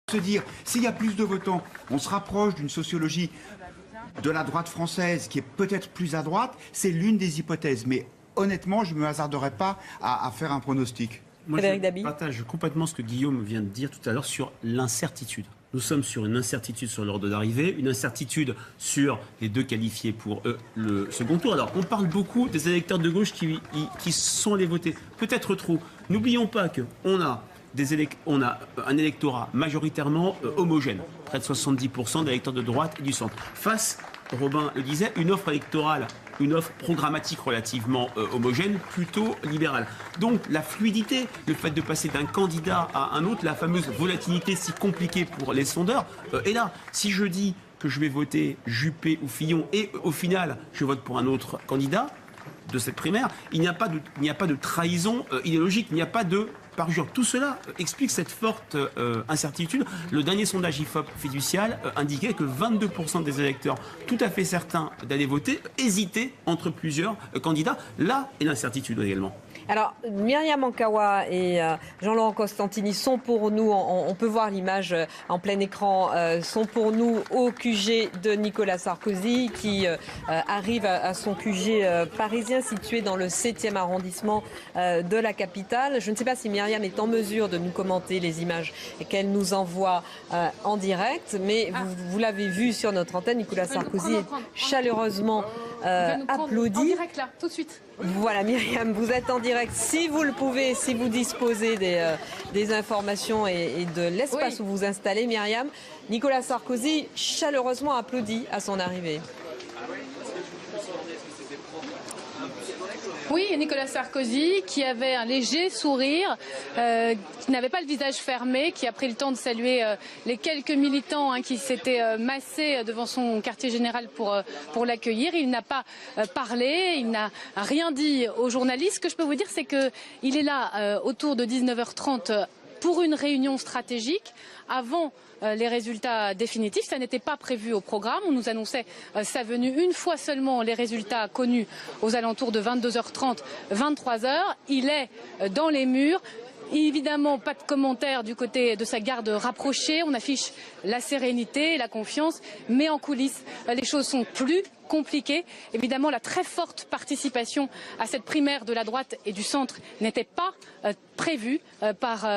Se dire, s'il y a plus de votants, on se rapproche d'une sociologie de la droite française qui est peut-être plus à droite, c'est l'une des hypothèses. Mais honnêtement, je ne me hasarderais pas à faire un pronostic. Moi, je partage complètement ce que Guillaume vient de dire tout à l'heure sur l'incertitude. Nous sommes sur une incertitude sur l'ordre d'arrivée, une incertitude sur les deux qualifiés pour le second tour. Alors, on parle beaucoup des électeurs de gauche qui sont allés voter. Peut-être trop. N'oublions pas qu'on a un électorat majoritairement homogène, près de 70% d'électeurs de droite et du centre. Face, Robin le disait, une offre électorale, une offre programmatique relativement homogène, plutôt libérale. Donc la fluidité, le fait de passer d'un candidat à un autre, la fameuse volatilité si compliquée pour les sondeurs, est là. Si je dis que je vais voter Juppé ou Fillon et au final je vote pour un autre candidat de cette primaire, il n'y a pas de trahison idéologique, il n'y a pas de parjure. Tout cela explique cette forte incertitude. Le dernier sondage IFOP fiducial indiquait que 22% des électeurs, tout à fait certains d'aller voter, hésitaient entre plusieurs candidats. Là est l'incertitude également. Alors, Myriam Ankawa et Jean-Laurent Costantini sont pour nous, on peut voir l'image en plein écran, sont pour nous au QG de Nicolas Sarkozy qui arrive à son QG parisien situé dans le 7e arrondissement de la capitale. Je ne sais pas si Myriam est en mesure de nous commenter les images qu'elle nous envoie en direct, mais vous l'avez vu sur notre antenne, Nicolas Sarkozy est chaleureusement applaudi. En direct là, tout de suite. Voilà Myriam, vous êtes en direct. Si vous le pouvez, si vous disposez des informations et de l'espace où vous installez, Myriam, Nicolas Sarkozy chaleureusement applaudi à son arrivée. Oui, Nicolas Sarkozy qui avait un léger sourire, qui n'avait pas le visage fermé, qui a pris le temps de saluer les quelques militants qui s'étaient massés devant son quartier général pour l'accueillir. Il n'a pas parlé, il n'a rien dit aux journalistes. Ce que je peux vous dire, c'est qu'il est là autour de 19h30 pour une réunion stratégique avant les résultats définitifs. Ça n'était pas prévu au programme. On nous annonçait sa venue une fois seulement les résultats connus aux alentours de 22h30, 23h. Il est dans les murs. Évidemment, pas de commentaires du côté de sa garde rapprochée. On affiche la sérénité, la confiance. Mais en coulisses, les choses sont plus compliquées. Évidemment, la très forte participation à cette primaire de la droite et du centre n'était pas prévue par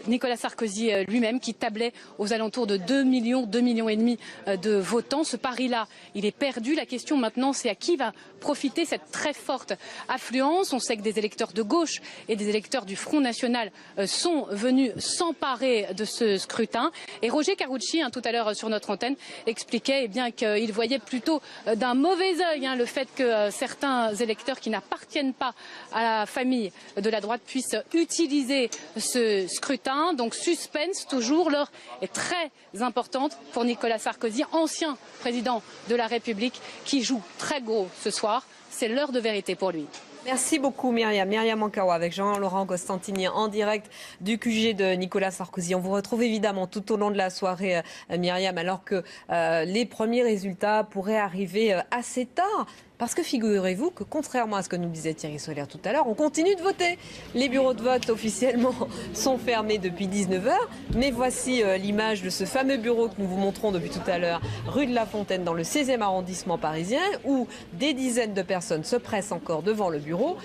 Nicolas Sarkozy lui-même, qui tablait aux alentours de 2 millions et demi de votants. Ce pari-là, il est perdu. La question maintenant, c'est à qui va profiter cette très forte affluence. On sait que des électeurs de gauche et des électeurs du Front National sont venus s'emparer de ce scrutin. Et Roger Carucci, tout à l'heure sur notre antenne, expliquait qu'il voyait plutôt d'un mauvais œil le fait que certains électeurs qui n'appartiennent pas à la famille de la droite puissent utiliser ce scrutin. Donc suspense toujours, l'heure est très importante pour Nicolas Sarkozy, ancien président de la République, qui joue très gros ce soir. C'est l'heure de vérité pour lui. Merci beaucoup Myriam. Myriam Ankawa avec Jean-Laurent Costantini en direct du QG de Nicolas Sarkozy. On vous retrouve évidemment tout au long de la soirée, Myriam, alors que les premiers résultats pourraient arriver assez tard. Parce que figurez-vous que contrairement à ce que nous disait Thierry Solaire tout à l'heure, on continue de voter. Les bureaux de vote officiellement sont fermés depuis 19h. Mais voici l'image de ce fameux bureau que nous vous montrons depuis tout à l'heure, rue de la Fontaine dans le 16e arrondissement parisien, où des dizaines de personnes se pressent encore devant le bureau.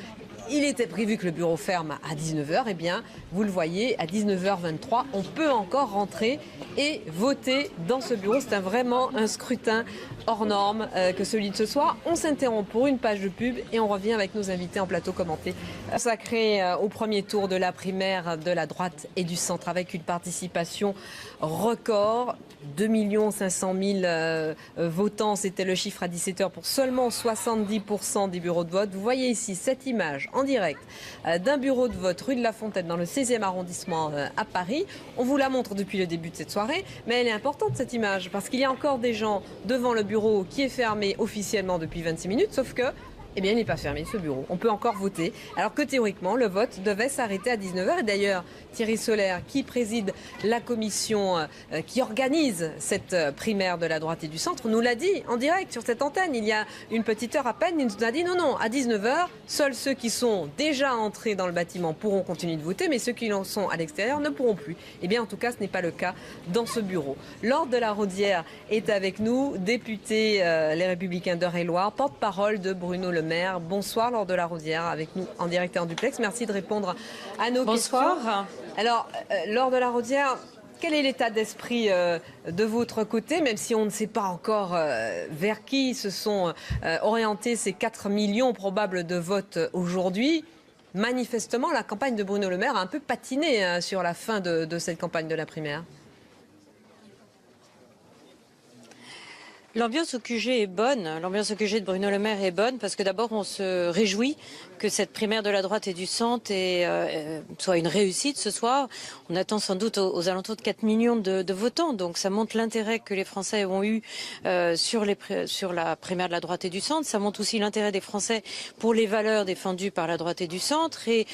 Il était prévu que le bureau ferme à 19h. Eh bien, vous le voyez, à 19h23, on peut encore rentrer et voter dans ce bureau. C'est vraiment un scrutin hors norme que celui de ce soir. On s'interrompt pour une page de pub et on revient avec nos invités en plateau commenté. Consacré au premier tour de la primaire de la droite et du centre avec une participation record. 2 500 000 votants, c'était le chiffre à 17h pour seulement 70% des bureaux de vote. Vous voyez ici cette image en direct d'un bureau de vote rue de la Fontaine dans le 16e arrondissement à Paris. On vous la montre depuis le début de cette soirée, mais elle est importante cette image parce qu'il y a encore des gens devant le bureau qui est fermé officiellement depuis 26 minutes, sauf que Eh bien, il n'est pas fermé, ce bureau. On peut encore voter. Alors que théoriquement, le vote devait s'arrêter à 19h. Et d'ailleurs, Thierry Solaire, qui préside la commission qui organise cette primaire de la droite et du centre, nous l'a dit en direct sur cette antenne. Il y a une petite heure à peine, il nous a dit non, à 19h, seuls ceux qui sont déjà entrés dans le bâtiment pourront continuer de voter, mais ceux qui en sont à l'extérieur ne pourront plus. Eh bien, en tout cas, ce n'est pas le cas dans ce bureau. Laure de la Raudière est avec nous, députée Les Républicains d'Eure-et-Loir, porte-parole de Bruno Le Maire. Bonsoir Laure de la Raudière, avec nous en direct et en duplex. Merci de répondre à nos questions. Alors, Laure de la Raudière, quel est l'état d'esprit de votre côté, même si on ne sait pas encore vers qui se sont orientés ces 4 millions probables de votes aujourd'hui? Manifestement, la campagne de Bruno Le Maire a un peu patiné sur la fin de cette campagne de la primaire. L'ambiance au QG est bonne, l'ambiance au QG de Bruno Le Maire est bonne parce que d'abord on se réjouit que cette primaire de la droite et du centre soit une réussite ce soir. On attend sans doute aux alentours de 4 millions de votants, donc ça montre l'intérêt que les Français ont eu sur la primaire de la droite et du centre. Ça montre aussi l'intérêt des Français pour les valeurs défendues par la droite et du centre. Et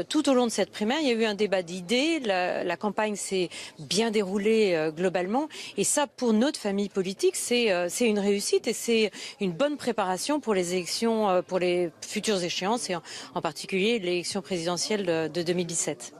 tout au long de cette primaire, il y a eu un débat d'idées. La campagne s'est bien déroulée globalement. Et ça, pour notre famille politique, c'est une réussite et c'est une bonne préparation pour les élections, pour les futures échéances et en particulier l'élection présidentielle de 2017.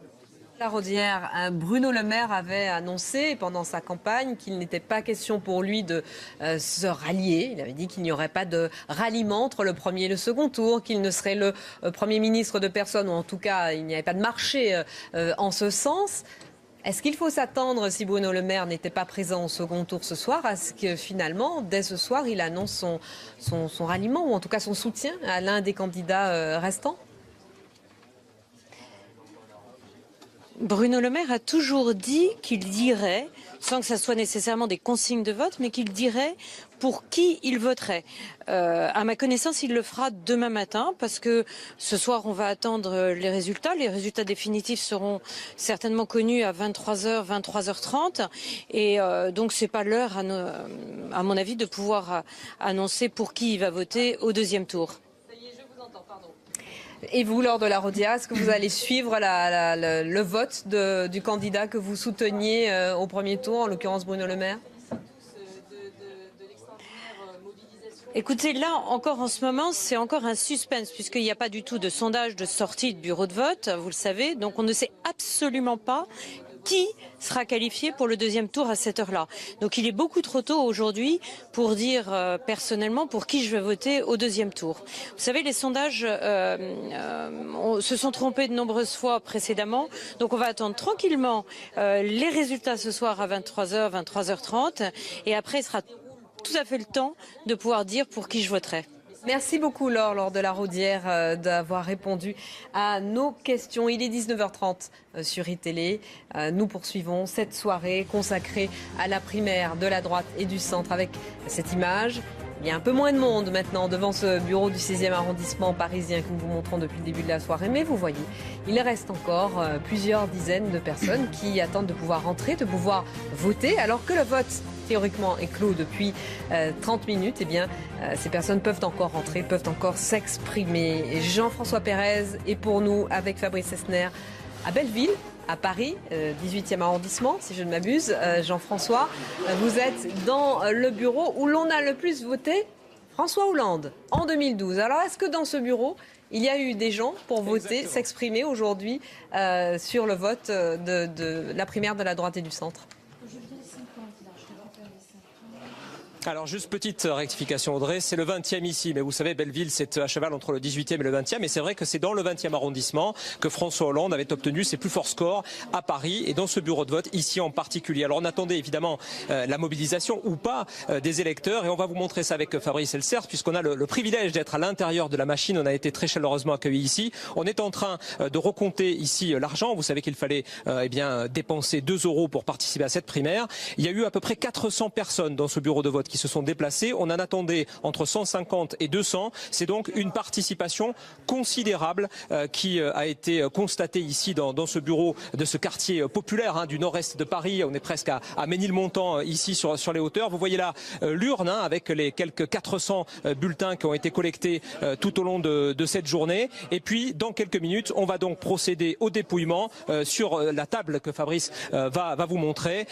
La Raudière, Bruno Le Maire avait annoncé pendant sa campagne qu'il n'était pas question pour lui de se rallier. Il avait dit qu'il n'y aurait pas de ralliement entre le premier et le second tour, qu'il ne serait le Premier ministre de personne, ou en tout cas il n'y avait pas de marché en ce sens. Est-ce qu'il faut s'attendre, si Bruno Le Maire n'était pas présent au second tour ce soir, à ce que finalement, dès ce soir, il annonce son ralliement, ou en tout cas son soutien à l'un des candidats restants ? Bruno Le Maire a toujours dit qu'il dirait, sans que ça soit nécessairement des consignes de vote, mais qu'il dirait pour qui il voterait. À ma connaissance, il le fera demain matin parce que ce soir, on va attendre les résultats. Les résultats définitifs seront certainement connus à 23h, 23h30. Et donc, c'est pas l'heure, à mon avis, de pouvoir annoncer pour qui il va voter au deuxième tour. Et vous, Laure de la Raudière, est-ce que vous allez suivre le vote du candidat que vous souteniez au premier tour, en l'occurrence Bruno Le Maire ? Écoutez, là, encore en ce moment, c'est encore un suspense, puisqu'il n'y a pas du tout de sondage de sortie de bureau de vote, vous le savez. Donc on ne sait absolument pas qui sera qualifié pour le deuxième tour à cette heure-là. Donc il est beaucoup trop tôt aujourd'hui pour dire personnellement pour qui je vais voter au deuxième tour. Vous savez, les sondages se sont trompés de nombreuses fois précédemment. Donc on va attendre tranquillement les résultats ce soir à 23h, 23h30. Et après, il sera tout à fait le temps de pouvoir dire pour qui je voterai. Merci beaucoup Laure de la Raudière d'avoir répondu à nos questions. Il est 19h30 sur iTélé. Nous poursuivons cette soirée consacrée à la primaire de la droite et du centre avec cette image. Il y a un peu moins de monde maintenant devant ce bureau du 6e arrondissement parisien que nous vous montrons depuis le début de la soirée. Mais vous voyez, il reste encore plusieurs dizaines de personnes qui attendent de pouvoir rentrer, de pouvoir voter, alors que le vote théoriquement est clos depuis 30 minutes. Eh bien, ces personnes peuvent encore rentrer, peuvent encore s'exprimer. Jean-François Pérez est pour nous avec Fabrice Elsner à Belleville, à Paris, 18e arrondissement, si je ne m'abuse. Jean-François, vous êtes dans le bureau où l'on a le plus voté François Hollande en 2012. Alors, est-ce que dans ce bureau, il y a eu des gens pour voter, s'exprimer aujourd'hui sur le vote de la primaire de la droite et du centre ? Alors juste petite rectification Audrey, c'est le 20e ici, mais vous savez Belleville c'est à cheval entre le 18e et le 20e, et c'est vrai que c'est dans le 20e arrondissement que François Hollande avait obtenu ses plus forts scores à Paris et dans ce bureau de vote ici en particulier. Alors on attendait évidemment la mobilisation ou pas des électeurs et on va vous montrer ça avec Fabrice Elsner puisqu'on a le privilège d'être à l'intérieur de la machine, on a été très chaleureusement accueillis ici. On est en train de recompter ici l'argent, vous savez qu'il fallait dépenser 2 € pour participer à cette primaire. Il y a eu à peu près 400 personnes dans ce bureau de vote qui se sont déplacées. On en attendait entre 150 et 200. C'est donc une participation considérable qui a été constatée ici dans ce bureau de ce quartier populaire du nord-est de Paris. On est presque à Ménilmontant ici sur les hauteurs. Vous voyez là l'urne avec les quelques 400 bulletins qui ont été collectés tout au long de cette journée. Et puis dans quelques minutes, on va donc procéder au dépouillement sur la table que Fabrice va vous montrer.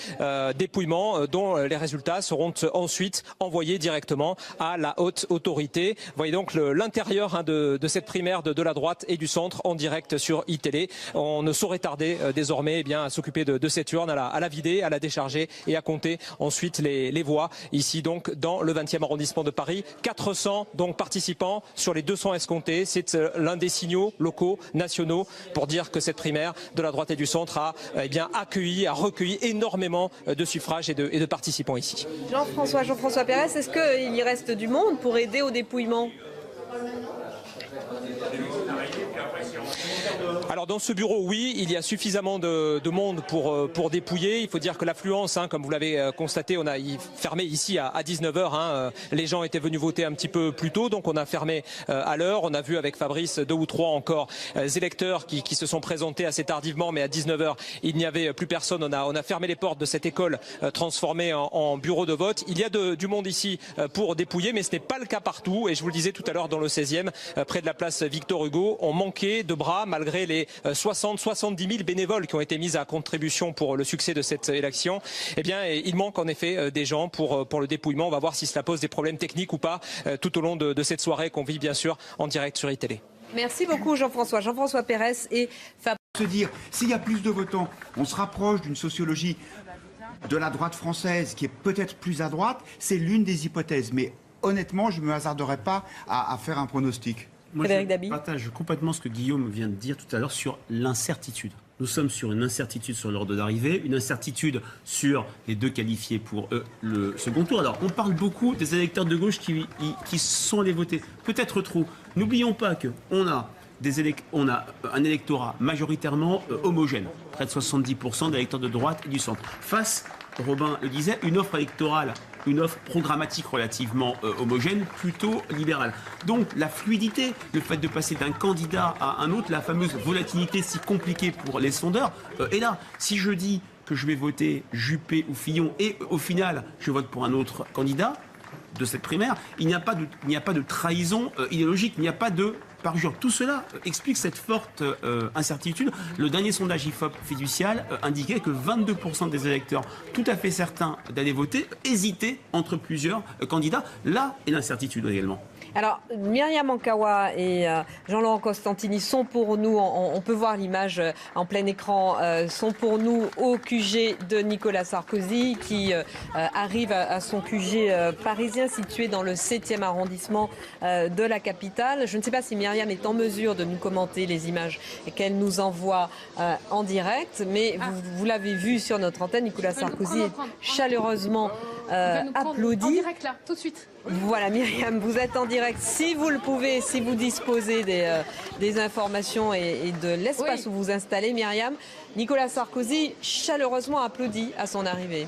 Dépouillement dont les résultats seront ensuite envoyés directement à la haute autorité. Vous voyez donc l'intérieur de cette primaire de la droite et du centre en direct sur iTélé. On ne saurait tarder désormais à s'occuper de cette urne, à la vider, à la décharger et à compter ensuite les voix ici donc dans le 20e arrondissement de Paris. 400 donc participants sur les 200 escomptés. C'est l'un des signaux locaux, nationaux pour dire que cette primaire de la droite et du centre a a recueilli énormément de suffrages et de participants ici. Jean-François Pérez, est-ce qu'il y reste du monde pour aider au dépouillement ? Alors dans ce bureau, oui, il y a suffisamment de monde pour dépouiller. Il faut dire que l'affluence, comme vous l'avez constaté, on a fermé ici à 19h. Les gens étaient venus voter un petit peu plus tôt, donc on a fermé à l'heure. On a vu avec Fabrice 2 ou 3 encore électeurs qui se sont présentés assez tardivement, mais à 19h, il n'y avait plus personne. On a fermé les portes de cette école transformée en bureau de vote. Il y a du monde ici pour dépouiller, mais ce n'est pas le cas partout. Et je vous le disais tout à l'heure, dans le 16e, près de la place Victor Hugo, on manquait de bras malgré les 70 000 bénévoles qui ont été mis à contribution pour le succès de cette élection. Eh bien, il manque en effet des gens pour le dépouillement. On va voir si cela pose des problèmes techniques ou pas tout au long de cette soirée qu'on vit bien sûr en direct sur iTélé. Merci beaucoup Jean-François. Jean-François Pérez et Fabrice. Se dire, s'il y a plus de votants, on se rapproche d'une sociologie de la droite française qui est peut-être plus à droite, c'est l'une des hypothèses. Mais honnêtement, je ne me hasarderai pas à faire un pronostic. Moi, je partage complètement ce que Guillaume vient de dire tout à l'heure sur l'incertitude. Nous sommes sur une incertitude sur l'ordre d'arrivée, une incertitude sur les 2 qualifiés pour le second tour. Alors, on parle beaucoup des électeurs de gauche qui sont allés voter. Peut-être trop. N'oublions pas qu'on a un électorat majoritairement homogène, près de 70% d'électeurs de droite et du centre. Face, Robin le disait, une offre électorale, une offre programmatique relativement homogène, plutôt libérale. Donc la fluidité, le fait de passer d'un candidat à un autre, la fameuse volatilité si compliquée pour les sondeurs, est là. Si je dis que je vais voter Juppé ou Fillon et au final je vote pour un autre candidat de cette primaire, il n'y a pas de trahison idéologique, il n'y a pas de parjure. Tout cela explique cette forte incertitude. Le dernier sondage IFOP fiducial indiquait que 22% des électeurs, tout à fait certains d'aller voter, hésitaient entre plusieurs candidats. Là est l'incertitude également. Alors, Myriam Ankawa et Jean-Laurent Costantini sont pour nous, on peut voir l'image en plein écran, sont pour nous au QG de Nicolas Sarkozy qui arrive à son QG parisien situé dans le 7e arrondissement de la capitale. Je ne sais pas si Myriam est en mesure de nous commenter les images qu'elle nous envoie en direct, mais vous l'avez vu sur notre antenne, Nicolas Sarkozy est chaleureusement applaudi. En direct là, tout de suite. Voilà Myriam, vous êtes en direct. Si vous le pouvez, si vous disposez des informations et de l'espace où vous installez, Myriam, Nicolas Sarkozy chaleureusement applaudi à son arrivée.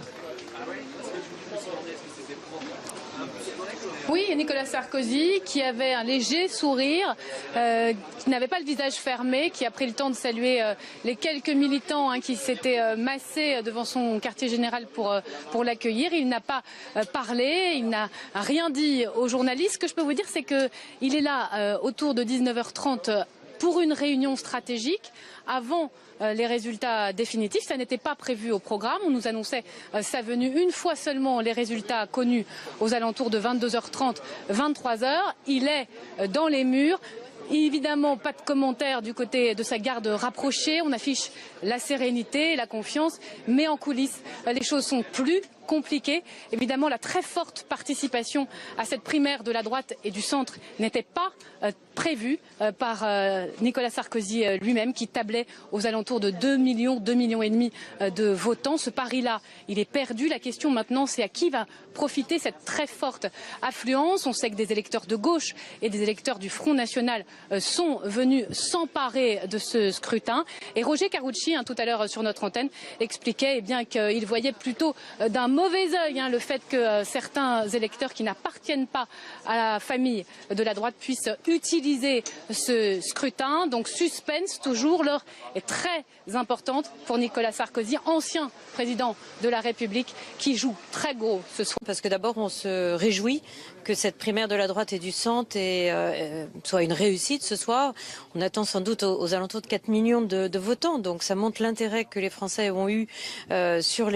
Oui, Nicolas Sarkozy qui avait un léger sourire, qui n'avait pas le visage fermé, qui a pris le temps de saluer les quelques militants qui s'étaient massés devant son quartier général pour l'accueillir. Il n'a pas parlé, il n'a rien dit aux journalistes. Ce que je peux vous dire, c'est qu'il est là autour de 19h30 pour une réunion stratégique avant les résultats définitifs. Ça n'était pas prévu au programme. On nous annonçait sa venue une fois seulement les résultats connus aux alentours de 22h30, 23h. Il est dans les murs. Évidemment, pas de commentaires du côté de sa garde rapprochée. On affiche la sérénité, la confiance. Mais en coulisses, les choses sont plus compliquées. Évidemment, la très forte participation à cette primaire de la droite et du centre n'était pas prévue par Nicolas Sarkozy lui-même, qui tablait aux alentours de 2 millions et demi de votants. Ce pari-là, il est perdu. La question maintenant, c'est à qui va profiter cette très forte affluence. On sait que des électeurs de gauche et des électeurs du Front National sont venus s'emparer de ce scrutin. Et Roger Carucci, tout à l'heure sur notre antenne, expliquait qu'il voyait plutôt d'un mauvais œil le fait que certains électeurs qui n'appartiennent pas à la famille de la droite puissent utiliser ce scrutin. Donc suspense toujours, l'heure est très importante pour Nicolas Sarkozy, ancien président de la République, qui joue très gros ce soir. Parce que d'abord, on se réjouit que cette primaire de la droite et du centre soit une réussite ce soir. On attend sans doute aux alentours de 4 millions de votants. Donc ça montre l'intérêt que les Français ont eu sur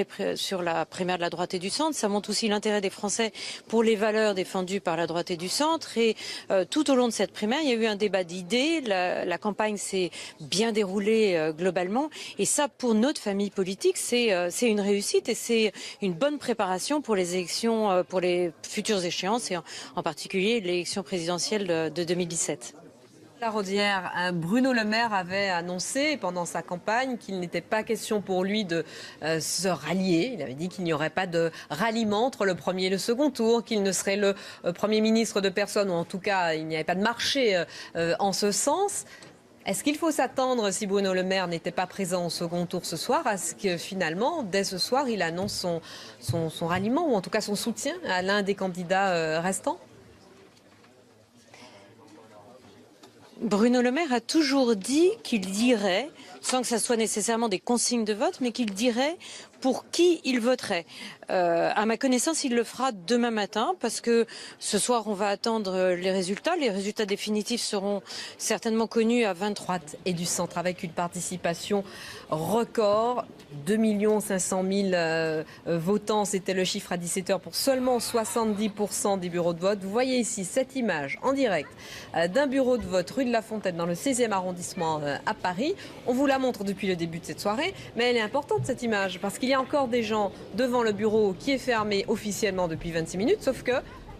la primaire de la droite et du centre. Ça montre aussi l'intérêt des Français pour les valeurs défendues par la droite et du centre. Et tout au long de cette primaire, il y a eu un débat d'idées. La campagne s'est bien déroulée globalement. Et ça, pour notre famille politique, c'est une réussite et c'est une bonne préparation pour les élections, pour les futures échéances et en particulier l'élection présidentielle de 2017. La Rodière, Bruno Le Maire avait annoncé pendant sa campagne qu'il n'était pas question pour lui de se rallier. Il avait dit qu'il n'y aurait pas de ralliement entre le premier et le second tour, qu'il ne serait le Premier ministre de personne, ou en tout cas il n'y avait pas de marché en ce sens. Est-ce qu'il faut s'attendre, si Bruno Le Maire n'était pas présent au second tour ce soir, à ce que finalement, dès ce soir, il annonce son ralliement, ou en tout cas son soutien à l'un des candidats restants ? Bruno Le Maire a toujours dit qu'il dirait, sans que ça soit nécessairement des consignes de vote, mais qu'il dirait pour qui il voterait. À ma connaissance, il le fera demain matin parce que ce soir, on va attendre les résultats. Les résultats définitifs seront certainement connus à 23 h. Et du centre avec une participation record, 2 500 000 votants, c'était le chiffre à 17 h pour seulement 70% des bureaux de vote. Vous voyez ici cette image en direct d'un bureau de vote rue de la Fontaine dans le 16e arrondissement à Paris. On vous la montre depuis le début de cette soirée, mais elle est importante cette image parce qu'il y a encore des gens devant le bureau qui est fermé officiellement depuis 26 minutes, sauf que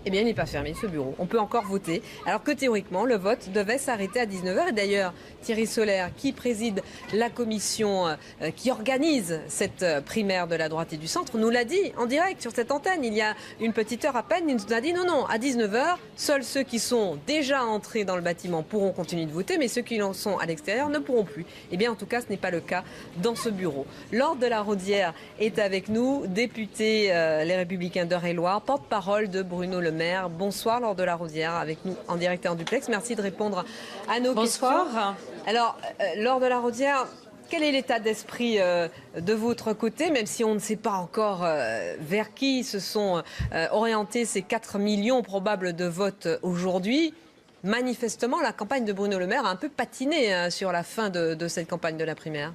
eh bien, il n'est pas fermé, ce bureau. On peut encore voter, alors que théoriquement, le vote devait s'arrêter à 19 h. Et d'ailleurs, Thierry Solaire, qui préside la commission qui organise cette primaire de la droite et du centre, nous l'a dit en direct sur cette antenne. Il y a une petite heure à peine, il nous a dit non, à 19 h, seuls ceux qui sont déjà entrés dans le bâtiment pourront continuer de voter, mais ceux qui en sont à l'extérieur ne pourront plus. Eh bien, en tout cas, ce n'est pas le cas dans ce bureau. Laure de la Rodière est avec nous, députée Les Républicains d'Eure-et-Loir, porte-parole de Bruno Le Maire. Bonsoir Laure de la Rodière, avec nous en direct et en duplex. Merci de répondre à nos questions. Bonsoir. Alors, Laure de la Rodière, quel est l'état d'esprit de votre côté, même si on ne sait pas encore vers qui se sont orientés ces 4 millions probables de votes aujourd'hui? Manifestement, la campagne de Bruno Le Maire a un peu patiné sur la fin de cette campagne de la primaire.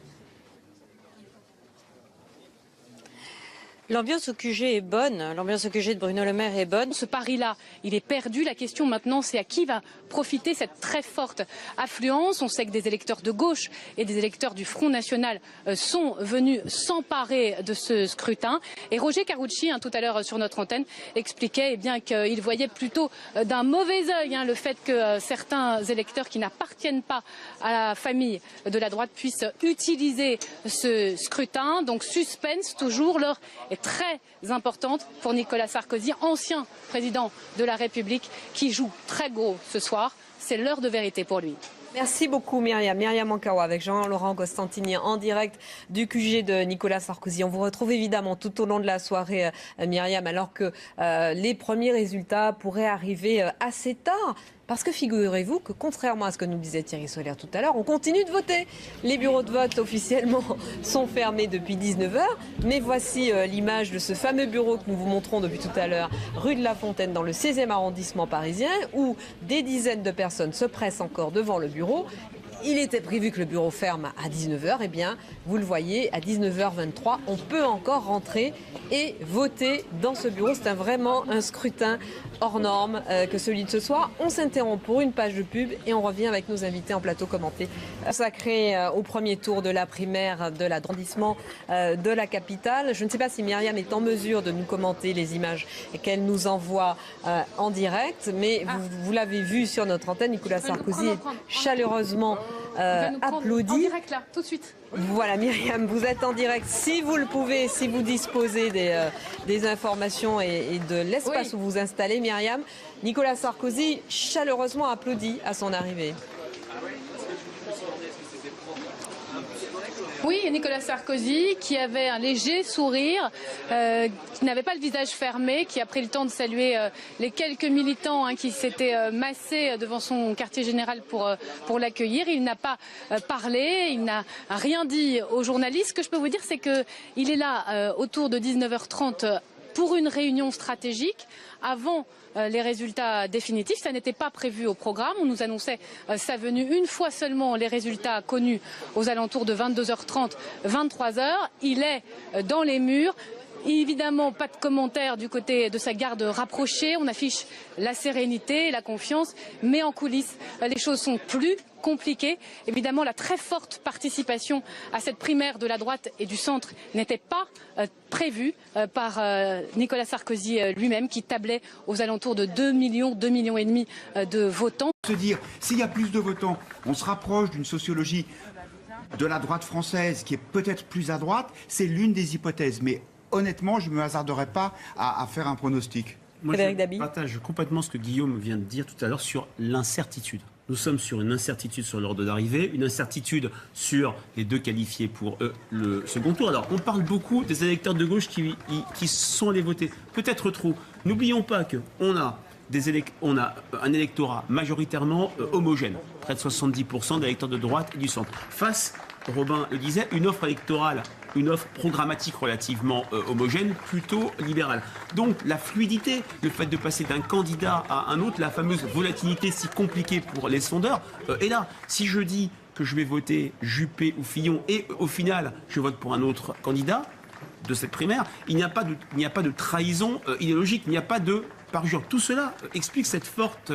L'ambiance au QG est bonne, l'ambiance au QG de Bruno Le Maire est bonne. Ce pari-là, il est perdu. La question maintenant, c'est à qui va profiter cette très forte affluence. On sait que des électeurs de gauche et des électeurs du Front National sont venus s'emparer de ce scrutin. Et Roger Carucci, tout à l'heure sur notre antenne, expliquait qu'il voyait plutôt d'un mauvais œil le fait que certains électeurs qui n'appartiennent pas à la famille de la droite puissent utiliser ce scrutin. Donc suspense toujours, l'heure est très importante pour Nicolas Sarkozy, ancien président de la République, qui joue très gros ce soir. C'est l'heure de vérité pour lui. Merci beaucoup Myriam. Myriam Ankawa avec Jean-Laurent Costantini en direct du QG de Nicolas Sarkozy. On vous retrouve évidemment tout au long de la soirée, Myriam, alors que les premiers résultats pourraient arriver assez tard. Parce que figurez-vous que contrairement à ce que nous disait Thierry Solaire tout à l'heure, on continue de voter. Les bureaux de vote officiellement sont fermés depuis 19 h. Mais voici l'image de ce fameux bureau que nous vous montrons depuis tout à l'heure, rue de la Fontaine dans le 16e arrondissement parisien, où des dizaines de personnes se pressent encore devant le bureau. Il était prévu que le bureau ferme à 19 h. Eh bien, vous le voyez, à 19 h 23, on peut encore rentrer et voter dans ce bureau. C'est vraiment un scrutin hors norme que celui de ce soir. On s'interrompt pour une page de pub et on revient avec nos invités en plateau commenté. Consacré au premier tour de la primaire de l'arrondissement de la capitale. Je ne sais pas si Myriam est en mesure de nous commenter les images qu'elle nous envoie en direct, mais vous l'avez vu sur notre antenne, Nicolas Sarkozy est chaleureusement applaudi. En direct là, tout de suite. Voilà Myriam, vous êtes en direct. Si vous le pouvez, si vous disposez des informations et de l'espace où vous installez, Myriam, Nicolas Sarkozy chaleureusement applaudi à son arrivée. Oui, Nicolas Sarkozy qui avait un léger sourire, qui n'avait pas le visage fermé, qui a pris le temps de saluer les quelques militants qui s'étaient massés devant son quartier général pour l'accueillir. Il n'a pas parlé, il n'a rien dit aux journalistes. Ce que je peux vous dire, c'est qu'il est là autour de 19h30 pour une réunion stratégique avant les résultats définitifs. Ça n'était pas prévu au programme. On nous annonçait sa venue une fois seulement les résultats connus aux alentours de 22h30, 23h. Il est dans les murs. Évidemment, pas de commentaires du côté de sa garde rapprochée. On affiche la sérénité, la confiance, mais en coulisses, les choses sont plus compliquées. Évidemment, la très forte participation à cette primaire de la droite et du centre n'était pas prévue par Nicolas Sarkozy lui-même, qui tablait aux alentours de 2 millions et demi de votants. Se dire, s'il y a plus de votants, on se rapproche d'une sociologie de la droite française qui est peut-être plus à droite, c'est l'une des hypothèses. Mais honnêtement, je ne me hasarderai pas à faire un pronostic. Moi, je partage complètement ce que Guillaume vient de dire tout à l'heure sur l'incertitude. Nous sommes sur une incertitude sur l'ordre d'arrivée, une incertitude sur les deux qualifiés pour le second tour. Alors, on parle beaucoup des électeurs de gauche qui sont allés voter, peut-être trop. N'oublions pas qu'on a un électorat majoritairement homogène, près de 70% d'électeurs de droite et du centre. Face, Robin le disait, une offre électorale, une offre programmatique relativement homogène, plutôt libérale. Donc la fluidité, le fait de passer d'un candidat à un autre, la fameuse volatilité si compliquée pour les sondeurs, est là. Si je dis que je vais voter Juppé ou Fillon et au final je vote pour un autre candidat de cette primaire, il n'y a pas de trahison idéologique, il n'y a pas de parjure. Tout cela explique cette forte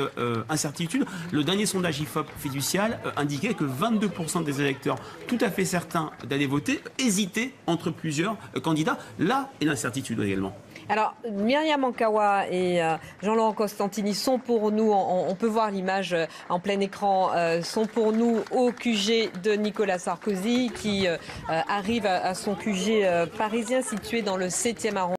incertitude. Le dernier sondage IFOP fiducial indiquait que 22% des électeurs, tout à fait certains d'aller voter, hésitaient entre plusieurs candidats. Là est l'incertitude également. Alors, Myriam Ankawa et Jean-Laurent Costantini sont pour nous, on peut voir l'image en plein écran, sont pour nous au QG de Nicolas Sarkozy qui arrive à son QG parisien situé dans le 7e arrondissement.